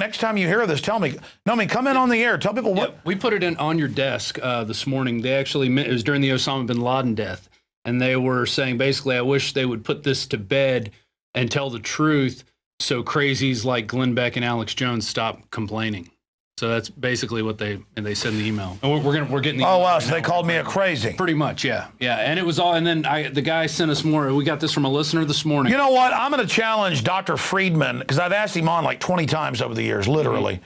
next time you hear this, tell me. No, I mean, come in on the air. Tell people what. Yeah, we put it on your desk this morning. They actually, it was during the Osama bin Laden death. And they were saying, basically, I wish they would put this to bed and tell the truth so crazies like Glenn Beck and Alex Jones stop complaining. So that's basically what they said in the email. And we're getting the oh, wow, so they called me a crazy. Pretty much, yeah. Yeah, and it was all, and then the guy sent us more. We got this from a listener this morning. You know what? I'm going to challenge Dr. Friedman, because I've asked him on like 20 times over the years, literally.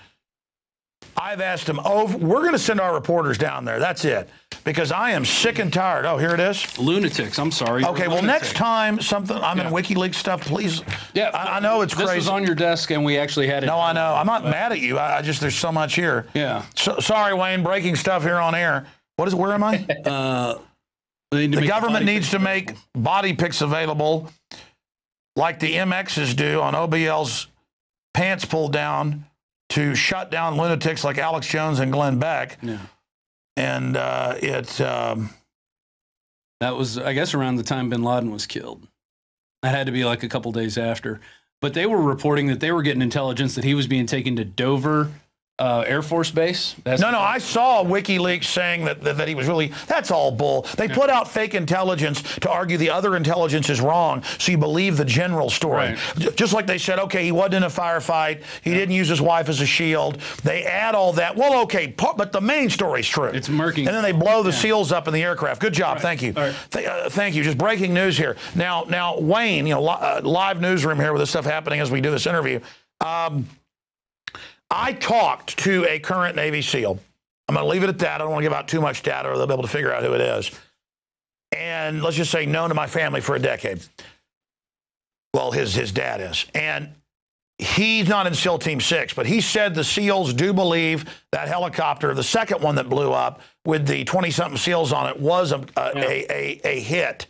I've asked him, we're going to send our reporters down there. That's it. Because I am sick and tired. Oh, here it is. Lunatics. I'm sorry. Okay, well, next time I'm in WikiLeaks stuff, please. Yeah, I know it's crazy. This was on your desk, and we actually had it. No, I know. I'm not mad at you. I just, there's so much here. Yeah. So, sorry, Wayne, breaking stuff here on air. Where am I? The government needs to make body pics available like the MXs do on OBL's pants pulled down to shut down lunatics like Alex Jones and Glenn Beck. Yeah. And that was, I guess, around the time bin Laden was killed. That had to be like a couple days after. But they were reporting that they were getting intelligence that he was being taken to Dover Air Force Base. No, I saw WikiLeaks saying that he was really, that's all bull. They put out fake intelligence to argue the other intelligence is wrong, so you believe the general story. Right. Just like they said, okay, he wasn't in a firefight, he didn't use his wife as a shield. They add all that. Well, okay, but the main story's true. It's murky. And then they blow the seals up in the aircraft. Good job, thank you. Right. Thank you. Just breaking news here. Now, Wayne, live newsroom here with this stuff happening as we do this interview. I talked to a current Navy SEAL. I'm going to leave it at that. I don't want to give out too much data or they'll be able to figure out who it is. And let's just say known to my family for a decade. Well, his dad is. And he's not in SEAL Team 6, but he said the SEALs do believe that helicopter, the second one that blew up with the 20-something SEALs on it, was a hit.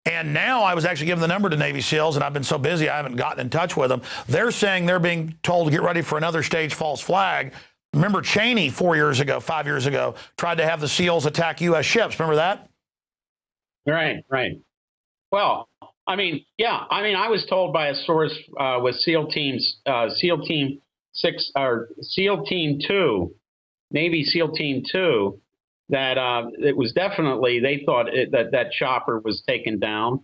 And now I was actually given the number to Navy SEALs, and I've been so busy I haven't gotten in touch with them. They're saying they're being told to get ready for another stage false flag. Remember Cheney 5 years ago, tried to have the SEALs attack U.S. ships. Remember that? Right. Well, I mean, yeah. I mean, I was told by a source with SEAL Team 6 or SEAL Team 2, Navy SEAL Team 2, that it was definitely, they thought that chopper was taken down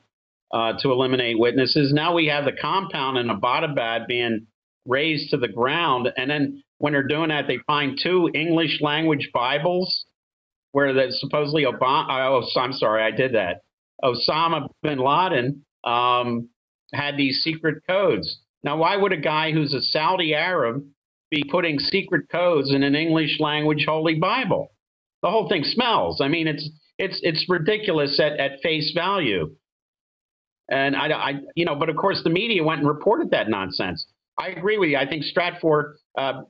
to eliminate witnesses. Now we have the compound in Abbottabad being razed to the ground. And then when they're doing that, they find 2 English language Bibles where supposedly Osama bin Laden had these secret codes. Now, why would a guy who's a Saudi Arab be putting secret codes in an English language Holy Bible? The whole thing smells. I mean, it's ridiculous at face value. And but of course the media went and reported that nonsense. I agree with you. I think Stratfor,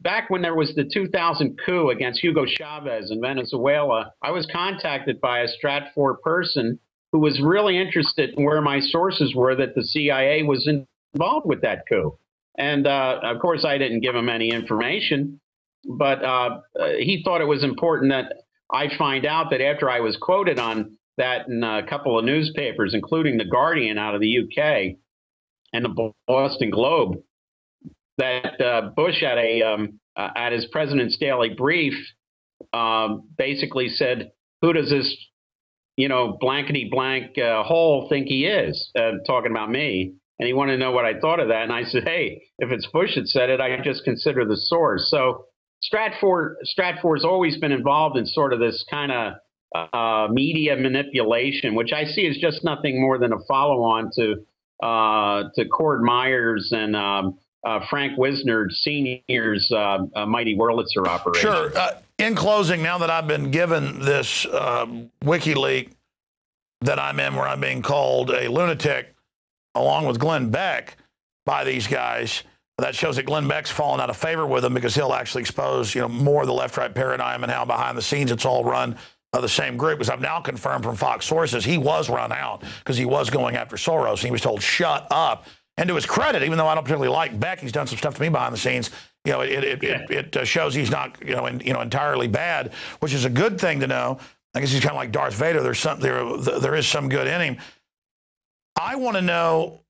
back when there was the 2000 coup against Hugo Chavez in Venezuela, I was contacted by a Stratfor person who was really interested in where my sources were that the CIA was involved with that coup. And of course I didn't give him any information, but he thought it was important that I find out that after I was quoted on that in a couple of newspapers, including The Guardian out of the UK and the Boston Globe, that Bush at his President's Daily Brief basically said, "Who does this, blankety blank hole think he is?" Talking about me, and he wanted to know what I thought of that, and I said, "Hey, if it's Bush that said it, I just consider the source." So Stratfor's always been involved in sort of this kind of media manipulation, which I see as just nothing more than a follow-on to Cord Meyer's and Frank Wisner Sr.'s Mighty Wurlitzer operation. Sure. In closing, now that I've been given this WikiLeaks that I'm in, where I'm being called a lunatic, along with Glenn Beck, by these guys, that shows that Glenn Beck's fallen out of favor with them because he'll actually expose, more of the left-right paradigm and how behind the scenes it's all run by the same group. Because I've now confirmed from Fox sources he was run out because he was going after Soros, and he was told, shut up. And to his credit, even though I don't particularly like Beck, he's done some stuff to me behind the scenes. It shows he's not, entirely bad, which is a good thing to know. I guess he's kind of like Darth Vader. There is some good in him. I want to know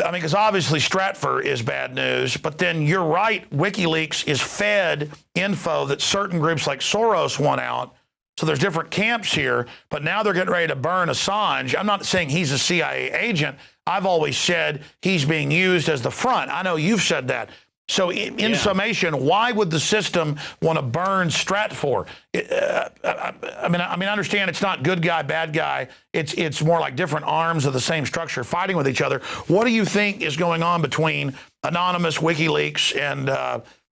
I mean, because obviously Stratfor is bad news, but then you're right, WikiLeaks is fed info that certain groups like Soros want out. So there's different camps here, but now they're getting ready to burn Assange. I'm not saying he's a CIA agent. I've always said he's being used as the front. I know you've said that. So in summation, why would the system want to burn Stratfor? I mean, I understand it's not good guy, bad guy. It's more like different arms of the same structure fighting with each other. What do you think is going on between Anonymous, WikiLeaks, and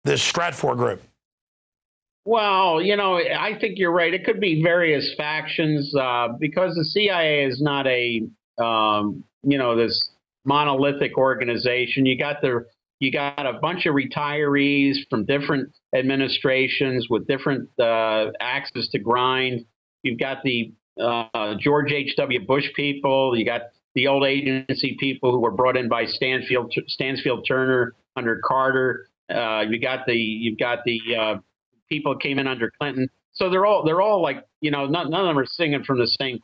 this Stratfor group? Well, you know, I think you're right. It could be various factions because the CIA is not a, you know, this monolithic organization. You got a bunch of retirees from different administrations with different axes to grind. You've got the George H.W. Bush people. You got the old agency people who were brought in by Stansfield Turner under Carter. You've got the people came in under Clinton. So they're all like, you know, none of them are singing from the same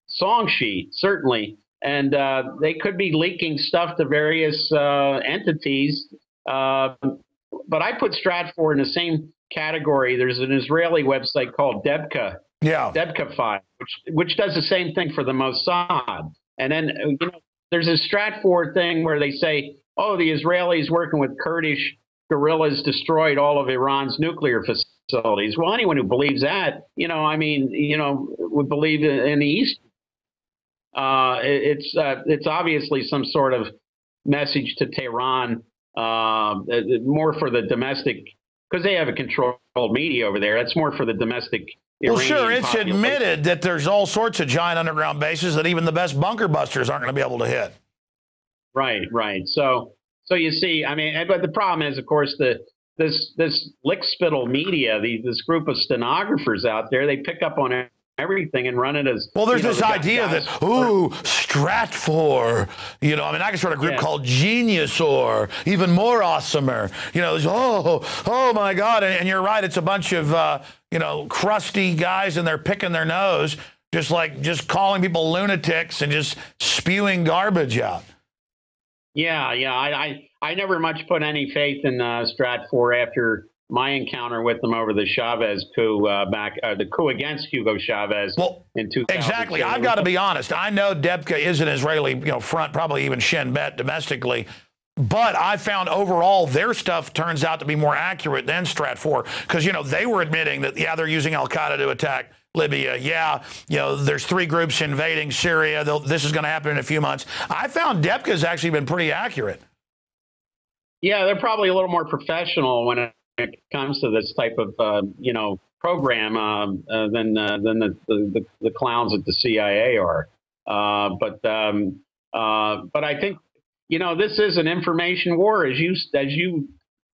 song sheet, certainly. And they could be leaking stuff to various entities. But I put Stratfor in the same category. There's an Israeli website called Debka. Yeah. Debka File, which does the same thing for the Mossad. And then, you know, there's a Stratfor thing where they say, oh, the Israelis working with Kurdish guerrillas destroyed all of Iran's nuclear facilities. Well, anyone who believes that, you know, I mean, you know, would believe in the East. It's obviously some sort of message to Tehran, more for the domestic, because they have a controlled media over there. That's more for the domestic. Well, Iranian sure, it's population. admitted that there's all sorts of giant underground bases that even the best bunker busters aren't going to be able to hit. Right. So you see, I mean, but the problem is, of course, this lickspittle media, this group of stenographers out there, they pick up on everything and run it as well. There's this idea that Stratfor, you know, I mean, I can start a group called Genius or even more awesomer. You know, oh my God, and you're right. It's a bunch of you know, crusty guys, and they're picking their nose, just calling people lunatics and just spewing garbage out. Yeah. I never much put any faith in Stratfor after my encounter with them over the Chavez coup the coup against Hugo Chavez in 2000. Exactly. I've got to be honest. I know Debka is an Israeli, you know, front, probably even Shin Bet domestically. But I found overall their stuff turns out to be more accurate than Stratfor, because, you know, they were admitting that, yeah, they're using Al-Qaeda to attack Libya. Yeah, you know, there's 3 groups invading Syria. This is going to happen in a few months. I found Debka's actually been pretty accurate. Yeah, they're probably a little more professional when it comes to this type of, you know, program than the clowns at the CIA are. But I think, you know, this is an information war, as you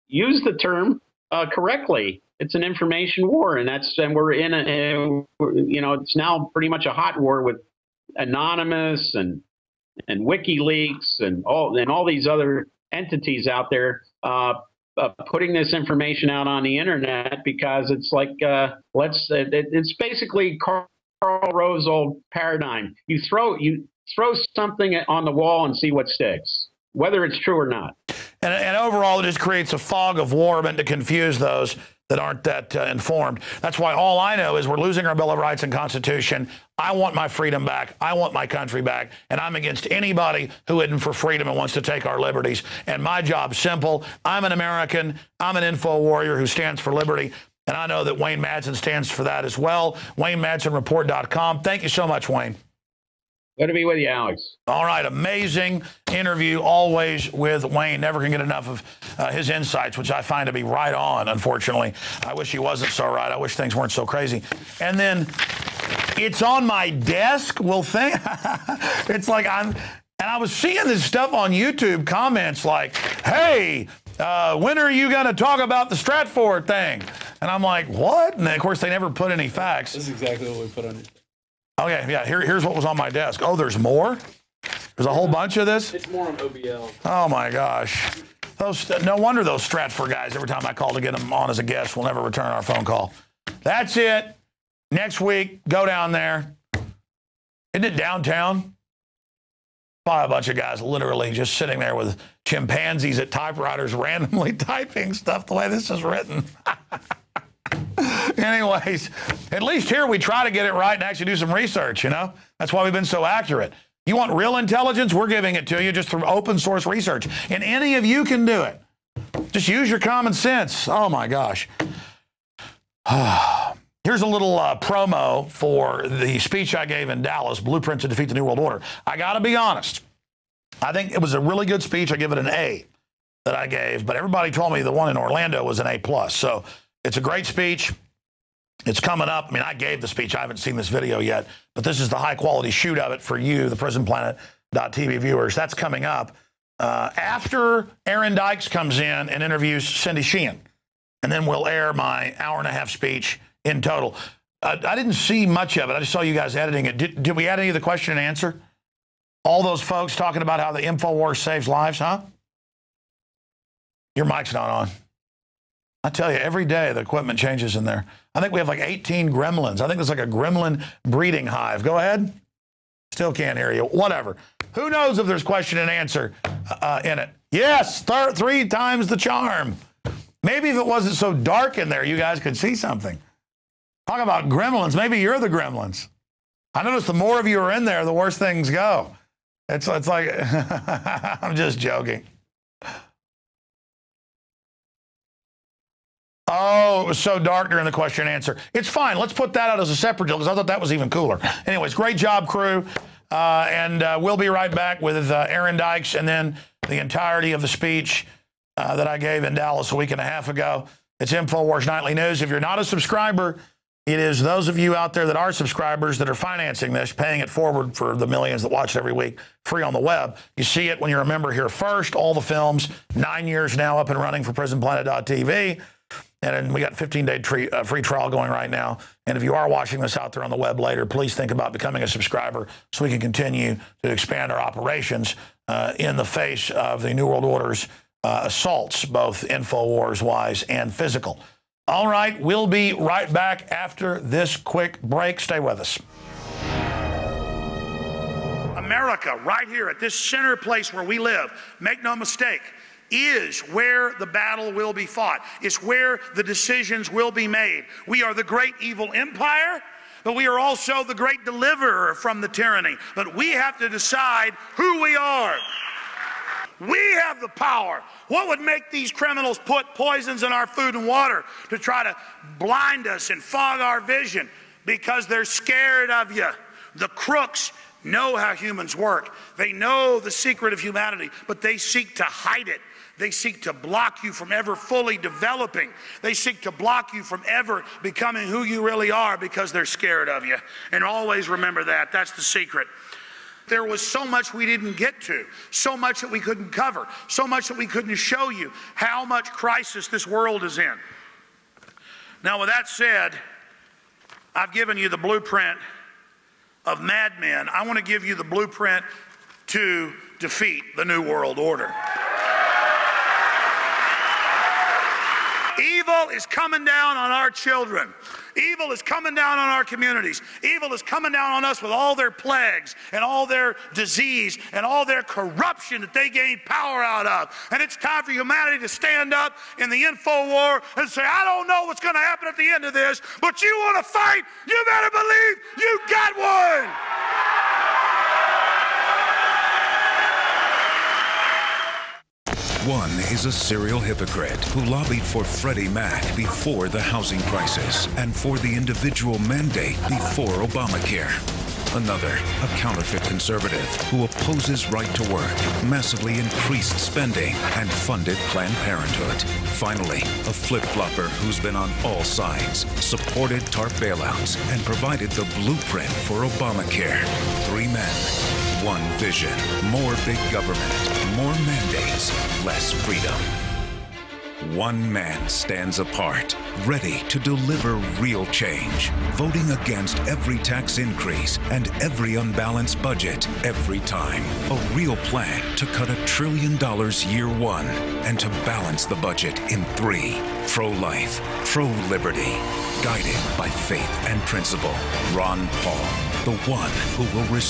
use the term correctly. It's an information war, and we're in you know, it's now pretty much a hot war with Anonymous and WikiLeaks and all these other entities out there putting this information out on the internet, because it's like it's basically Karl Rove's old paradigm. You throw something on the wall and see what sticks, whether it's true or not. And overall, it just creates a fog of war meant to confuse those that aren't that informed. That's why all I know is we're losing our Bill of Rights and Constitution. I want my freedom back. I want my country back. And I'm against anybody who isn't for freedom and wants to take our liberties. And my job's simple. I'm an American. I'm an info warrior who stands for liberty. And I know that Wayne Madsen stands for that as well. WayneMadsenReport.com. Thank you so much, Wayne. Good to be with you, Alex. All right. Amazing interview always with Wayne. Never can get enough of his insights, which I find to be right on, unfortunately. I wish he wasn't so right. I wish things weren't so crazy. And then it's on my desk. Well, it's like and I was seeing this stuff on YouTube comments like, hey, when are you going to talk about the Stratfor thing? And I'm like, what? And then, of course, they never put any facts. This is exactly what we put on it. Okay, yeah, here's what was on my desk. Oh, there's more? There's a whole bunch of this? It's more on OBL. Oh, my gosh. No wonder those Stratfor guys, every time I call to get them on as a guest, will never return our phone call. That's it. Next week, go down there. Isn't it downtown? Probably a bunch of guys literally just sitting there with chimpanzees at typewriters randomly typing stuff the way this is written. Anyways, at least here we try to get it right and actually do some research, you know? That's why we've been so accurate. You want real intelligence? We're giving it to you just through open source research. And any of you can do it. Just use your common sense. Oh, my gosh. Here's a little promo for the speech I gave in Dallas, Blueprint to Defeat the New World Order. I got to be honest. I think it was a really good speech. I give it an A that I gave, but everybody told me the one in Orlando was an A+. So it's a great speech. It's coming up. I mean, I gave the speech. I haven't seen this video yet, but this is the high-quality shoot of it for you, the PrisonPlanet.tv viewers. That's coming up after Aaron Dykes comes in and interviews Cindy Sheehan, and then we'll air my hour-and-a-half speech in total. I didn't see much of it. I just saw you guys editing it. Did we add any of the question and answer? All those folks talking about how the Infowars saves lives, huh? Your mic's not on. I tell you, every day the equipment changes in there. I think we have like 18 gremlins. I think there's like a gremlin breeding hive. Go ahead. Still can't hear you. Whatever. Who knows if there's question and answer in it? Yes, 3 times the charm. Maybe if it wasn't so dark in there, you guys could see something. Talk about gremlins. Maybe you're the gremlins. I notice the more of you are in there, the worse things go. It's like, I'm just joking. Oh, it was so dark during the question and answer. It's fine. Let's put that out as a separate deal because I thought that was even cooler. Anyways, great job, crew. And we'll be right back with Aaron Dykes and then the entirety of the speech that I gave in Dallas a week and a half ago. It's Infowars Nightly News. If you're not a subscriber, it is those of you out there that are subscribers that are financing this, paying it forward for the millions that watch it every week, free on the web. You see it when you're a member here first. All the films, 9 years now up and running for PrisonPlanet.tv. And we got 15-day free trial going right now. And if you are watching this out there on the web later, please think about becoming a subscriber so we can continue to expand our operations in the face of the New World Order's assaults, both Infowars-wise and physical. All right, we'll be right back after this quick break. Stay with us. America, right here at this center place where we live, make no mistake, is where the battle will be fought. It's where the decisions will be made. We are the great evil empire, but we are also the great deliverer from the tyranny. But we have to decide who we are. We have the power. What would make these criminals put poisons in our food and water to try to blind us and fog our vision? Because they're scared of you. The crooks know how humans work. They know the secret of humanity, but they seek to hide it. They seek to block you from ever fully developing. They seek to block you from ever becoming who you really are because they're scared of you. And always remember that. That's the secret. There was so much we didn't get to, so much that we couldn't cover, so much that we couldn't show you how much crisis this world is in. Now, with that said, I've given you the blueprint of madmen. I want to give you the blueprint to defeat the New World Order. Evil is coming down on our children. Evil is coming down on our communities. Evil is coming down on us with all their plagues and all their disease and all their corruption that they gain power out of. And it's time for humanity to stand up in the info war and say, I don't know what's going to happen at the end of this, but you want to fight, you better believe you got one. One is a serial hypocrite who lobbied for Freddie Mac before the housing crisis and for the individual mandate before Obamacare. Another, a counterfeit conservative who opposes right to work, massively increased spending, and funded Planned Parenthood. Finally, a flip-flopper who's been on all sides, supported TARP bailouts, and provided the blueprint for Obamacare. 3 men, 1 vision, more big government, more mandates, less freedom. 1 man stands apart, ready to deliver real change, voting against every tax increase and every unbalanced budget every time. A real plan to cut $1 trillion year 1 and to balance the budget in 3. Pro-life, pro-liberty, guided by faith and principle. Ron Paul, the one who will restore